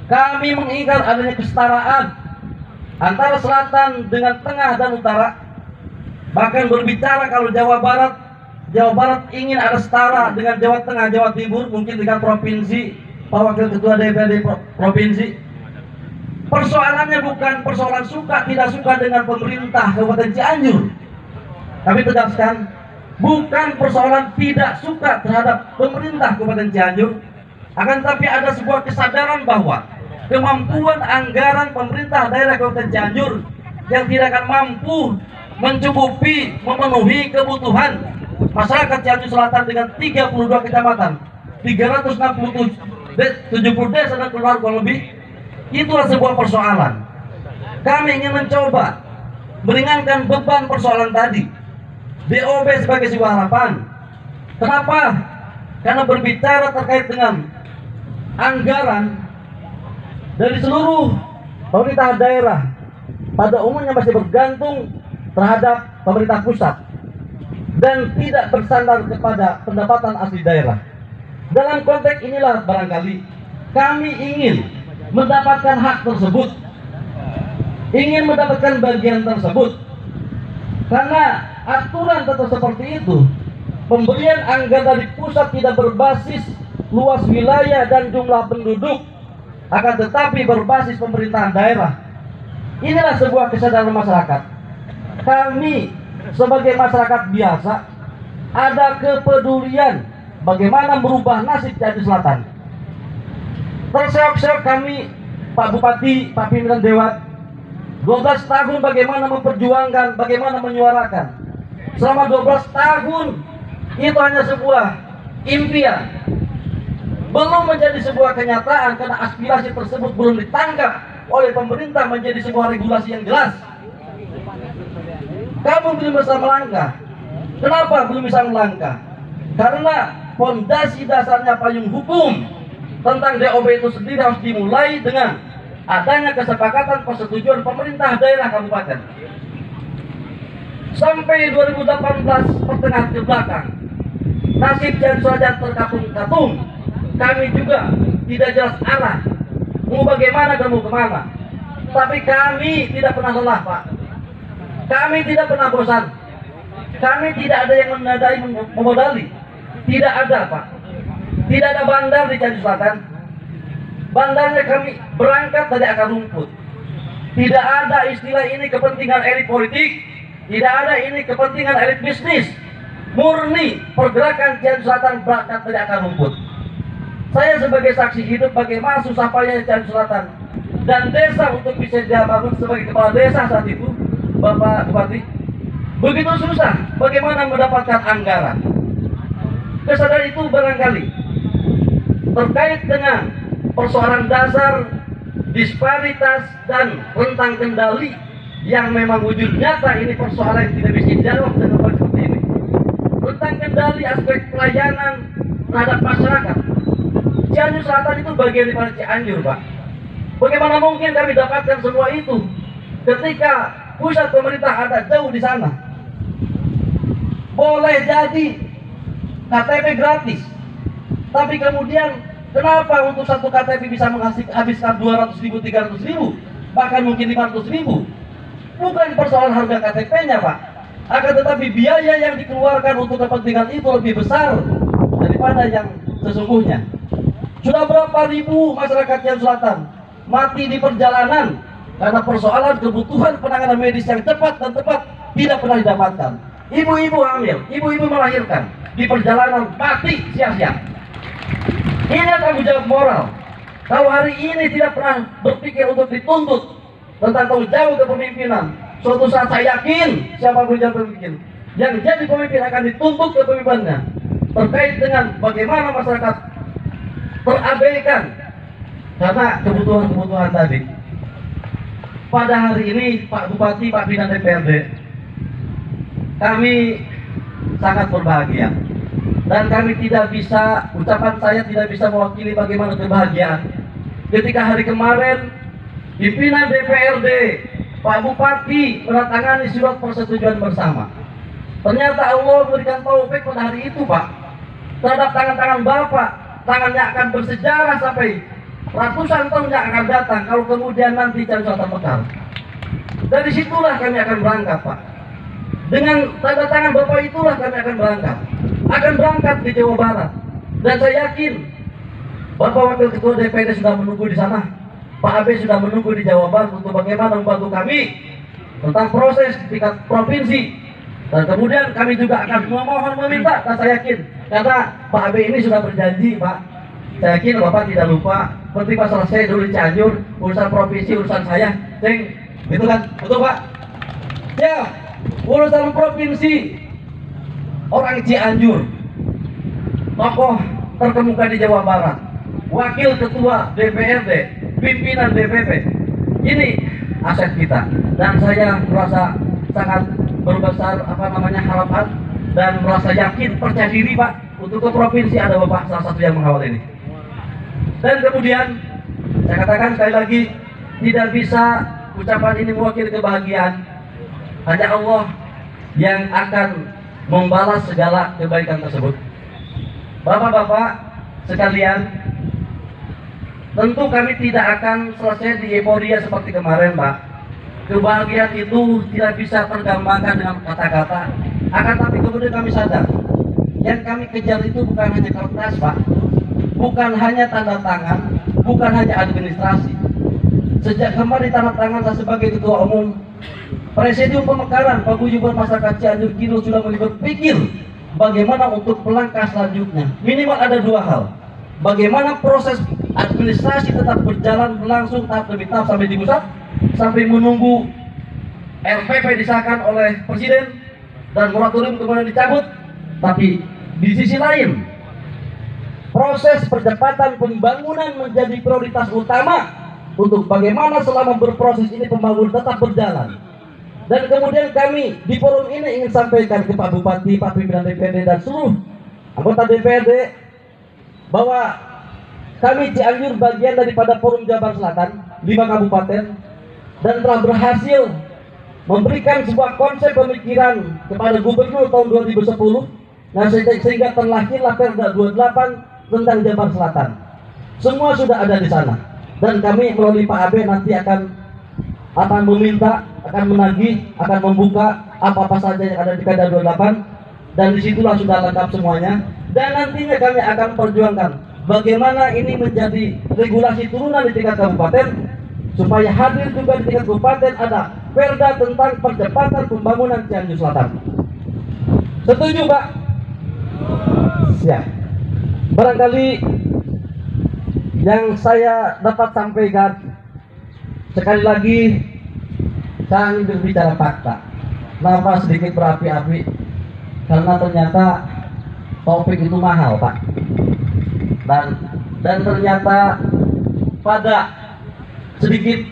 Kami menginginkan adanya kesetaraan antara selatan dengan tengah dan utara. Bahkan berbicara kalau Jawa Barat ingin ada setara dengan Jawa Tengah, Jawa Timur, mungkin dengan provinsi, Pak Wakil Ketua DPRD provinsi. Persoalannya bukan persoalan suka tidak suka dengan pemerintah Kabupaten Cianjur. Kami tegaskan, bukan persoalan tidak suka terhadap pemerintah Kabupaten Cianjur, akan tapi ada sebuah kesadaran bahwa kemampuan anggaran pemerintah daerah Kabupaten Cianjur yang tidak akan mampu mencukupi memenuhi kebutuhan masyarakat Cianjur Selatan dengan 32 kecamatan, 370 desa dan keluarga lebih. Itulah sebuah persoalan. Kami ingin mencoba meringankan beban persoalan tadi. DOB sebagai sebuah harapan. Kenapa? Karena berbicara terkait dengan anggaran dari seluruh pemerintah daerah pada umumnya masih bergantung terhadap pemerintah pusat dan tidak bersandar kepada pendapatan asli daerah. Dalam konteks inilah barangkali kami ingin mendapatkan hak tersebut, ingin mendapatkan bagian tersebut, karena aturan tetap seperti itu. Pemberian anggaran dari pusat tidak berbasis luas wilayah dan jumlah penduduk, akan tetapi berbasis pemerintahan daerah. Inilah sebuah kesadaran masyarakat. Kami sebagai masyarakat biasa ada kepedulian bagaimana merubah nasib Cianjur Selatan. Terseok-seok kami, Pak Bupati, Pak Pimpinan Dewan, 12 tahun bagaimana memperjuangkan, bagaimana menyuarakan. Selama 12 tahun itu hanya sebuah impian, belum menjadi sebuah kenyataan karena aspirasi tersebut belum ditangkap oleh pemerintah menjadi sebuah regulasi yang jelas. Kamu belum bisa melangkah. Kenapa belum bisa melangkah? Karena fondasi dasarnya payung hukum tentang DOB itu sendiri harus dimulai dengan adanya kesepakatan persetujuan pemerintah daerah kabupaten. Sampai 2018 pertengahan ke belakang, nasib Cianjur Selatan terkatung-katung. Kami juga tidak jelas arah, mau bagaimana dan mau kemana. Tapi kami tidak pernah lelah, Pak. Kami tidak pernah bosan. Kami tidak ada yang menadai memodali. Tidak ada, Pak. Tidak ada bandar di Cianjur Selatan. Bandarnya kami berangkat dari akar rumput. Tidak ada istilah ini kepentingan elit politik. Tidak ada ini kepentingan elit bisnis. Murni pergerakan Cianjur Selatan berangkat dari akar rumput. Saya sebagai saksi hidup bagaimana susah payahnya Cianjur Selatan dan desa untuk bisa dibangun sebagai kepala desa saat itu, Bapak Bupati. Begitu susah bagaimana mendapatkan anggaran. Kesadaran itu barangkali terkait dengan persoalan dasar, disparitas dan rentang kendali yang memang wujud nyata. Ini persoalan yang tidak bisa dijawab dengan seperti ini. Rentang kendali aspek pelayanan terhadap masyarakat. Cianjur Selatan itu bagian daripada Cianjur, Pak. Bagaimana mungkin kami dapatkan semua itu ketika pusat pemerintah ada jauh di sana? Boleh jadi KTP gratis, tapi kemudian kenapa untuk satu KTP bisa menghabiskan 200.000, 300.000, bahkan mungkin 500.000? Bukan persoalan harga KTP-nya, Pak. Akan tetapi biaya yang dikeluarkan untuk kepentingan itu lebih besar daripada yang sesungguhnya. Sudah berapa ribu masyarakat Cianjur Selatan mati di perjalanan karena persoalan kebutuhan penanganan medis yang cepat dan tepat tidak pernah didapatkan. Ibu-ibu hamil, ibu-ibu melahirkan di perjalanan mati sia-sia. Ini tanggung jawab moral. Kalau hari ini tidak pernah berpikir untuk dituntut tentang tanggung jawab kepemimpinan, suatu saat saya yakin siapapun yang berpikir yang jadi pemimpin akan dituntut kepemimpinannya terkait dengan bagaimana masyarakat terabaikan karena kebutuhan-kebutuhan tadi. Pada hari ini Pak Bupati, Pak Pimpinan DPRD, kami sangat berbahagia dan kami tidak bisa, ucapan saya tidak bisa mewakili bagaimana kebahagiaan ketika hari kemarin pimpinan DPRD, Pak Bupati menandatangani surat persetujuan bersama. Ternyata Allah memberikan taufik pada hari itu, Pak, terhadap tangan-tangan Bapak. Tangannya akan bersejarah sampai ratusan tahun yang akan datang kalau kemudian nanti Cianjur Selatan mekar. Dari situlah kami akan berangkat, Pak. Dengan tanda tangan Bapak itulah kami akan berangkat. Akan berangkat di Jawa Barat. Dan saya yakin Bapak Wakil Ketua DPRD sudah menunggu di sana. Pak AB sudah menunggu di Jawa Barat untuk bagaimana membantu kami tentang proses di tingkat provinsi. Dan kemudian kami juga akan memohon meminta, dan saya yakin karena Pak AB ini sudah berjanji, Pak. Saya yakin Bapak tidak lupa. Penting Pak selesai dulu di Cianjur, urusan provinsi, urusan saya, ceng, gitu kan? Betul Pak? Ya, urusan provinsi orang Cianjur, tokoh terkemuka di Jawa Barat, wakil ketua DPRD, pimpinan DPP, ini aset kita. Dan saya merasa sangat berbesar harapan dan merasa yakin, percaya diri Pak, untuk ke provinsi ada Bapak salah satu yang mengawal ini. Dan kemudian saya katakan sekali lagi, tidak bisa ucapan ini mewakili kebahagiaan. Hanya Allah yang akan membalas segala kebaikan tersebut. Bapak-bapak sekalian, tentu kami tidak akan selesai di euforia seperti kemarin, Pak. Kebahagiaan itu tidak bisa tergambarkan dengan kata-kata. Akan tapi kemudian kami sadar, yang kami kejar itu bukan hanya kertas, Pak. Bukan hanya tanda tangan, bukan hanya administrasi. Sejak kemarin tanda tangan saya sebagai ketua umum Presidium Pemekaran Paguyuban Masyarakat Cianjur Kidul sudah mulai berpikir bagaimana untuk melangkah selanjutnya. Minimal ada dua hal. Bagaimana proses administrasi tetap berjalan berlangsung tahap demi tahap sampai di pusat, sampai menunggu RPP disahkan oleh Presiden dan moratorium kemudian dicabut. Tapi di sisi lain, proses percepatan pembangunan menjadi prioritas utama untuk bagaimana selama berproses ini pembangunan tetap berjalan. Dan kemudian kami di forum ini ingin sampaikan ke Pak Bupati, Pak Pimpinan DPRD dan seluruh anggota DPRD bahwa kami Cianjur bagian daripada Forum Jabar Selatan 5 kabupaten dan telah berhasil memberikan sebuah konsep pemikiran kepada Gubernur tahun 2010. Nah, sehingga terlahirlah Perda 28 tentang Jabar Selatan. Semua sudah ada di sana. Dan kami melalui Pak AB nanti akan meminta, akan menagih, akan membuka apa-apa saja yang ada di Perda 28, dan disitulah sudah lengkap semuanya. Dan nantinya kami akan perjuangkan bagaimana ini menjadi regulasi turunan di tingkat kabupaten, supaya hadir juga di tingkat kabupaten ada Perda tentang percepatan pembangunan Cianjur Selatan. Setuju Pak? Ya. Barangkali yang saya dapat sampaikan, sekali lagi saya ingin berbicara fakta. Kenapa sedikit berapi-api? Karena ternyata topik itu mahal, Pak. Dan ternyata pada sedikit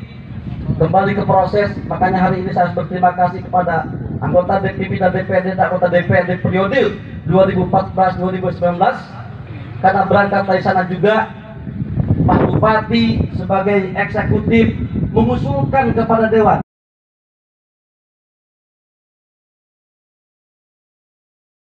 kembali ke proses, makanya hari ini saya harus berterima kasih kepada anggota pimpinan DPRD dan anggota DPRD periode 2014-2019, karena berangkat dari sana juga Pak Bupati sebagai eksekutif mengusulkan kepada Dewan